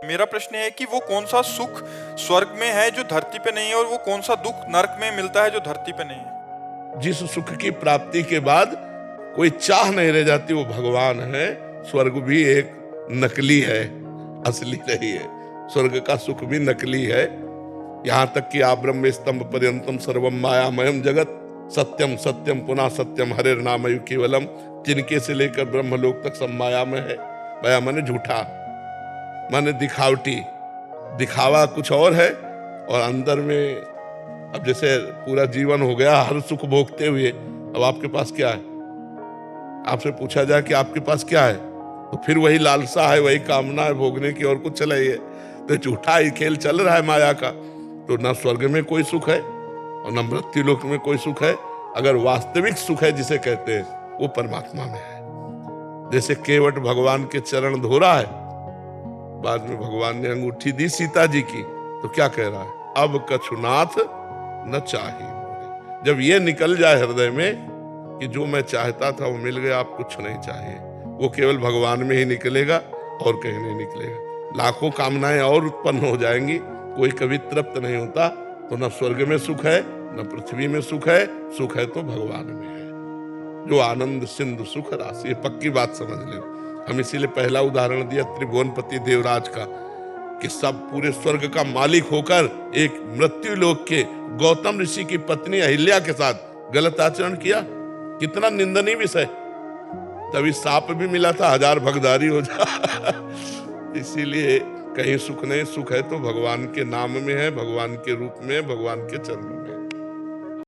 मेरा प्रश्न है कि वो कौन सा सुख स्वर्ग में है जो धरती पे नहीं है, और वो कौन सा दुख नरक में मिलता है जो धरती पे नहीं है। जिस सुख की प्राप्ति के बाद कोई चाह नहीं रह जाती वो भगवान है। स्वर्ग भी एक नकली है, असली नहीं है। स्वर्ग का सुख भी नकली है। यहाँ तक कि आप ब्रह्म स्तंभ पर्यंतम सर्वम मायामयम जगत सत्यम सत्यम पुनः सत्यम हरे नामयु केवलम, जिनके से लेकर ब्रह्मलोक तक सब माया में है। माया माने झूठा, माने दिखावटी। दिखावा कुछ और है और अंदर में अब जैसे पूरा जीवन हो गया हर सुख भोगते हुए, अब आपके पास क्या है? आपसे पूछा जाए कि आपके पास क्या है, तो फिर वही लालसा है, वही कामना है भोगने की, और कुछ चला ही है। तो झूठा ही खेल चल रहा है माया का। तो ना स्वर्ग में कोई सुख है और न मृत्यु लोक में कोई सुख है। अगर वास्तविक सुख है जिसे कहते हैं वो परमात्मा में है। जैसे केवट भगवान के चरण धो रहा है, बाद में भगवान ने अंगूठी दी सीता जी की, तो क्या कह रहा है? अब कछुनाथ न चाहिए मोरे। जब ये निकल जाए हृदय में कि जो मैं चाहता था वो मिल गया, आप कुछ नहीं चाहिए, वो केवल भगवान में ही निकलेगा और कहीं नहीं निकलेगा। लाखों कामनाएं और उत्पन्न हो जाएंगी, कोई कभी तृप्त नहीं होता। तो न स्वर्ग में सुख है न पृथ्वी में सुख है। सुख है तो भगवान में है, जो आनंद सिंधु सुख राशि। ये पक्की बात समझ ले। हम इसीलिए पहला उदाहरण दिया त्रिभुवनपति देवराज का, कि सब पूरे स्वर्ग का मालिक होकर एक मृत्यु लोक के गौतम ऋषि की पत्नी अहिल्या के साथ गलत आचरण किया। कितना निंदनीय विषय। तभी साप भी मिला था, 1000 भगदारी हो जा। इसीलिए कहीं सुख नहीं, सुख है तो भगवान के नाम में है, भगवान के रूप में, भगवान के चरणों में।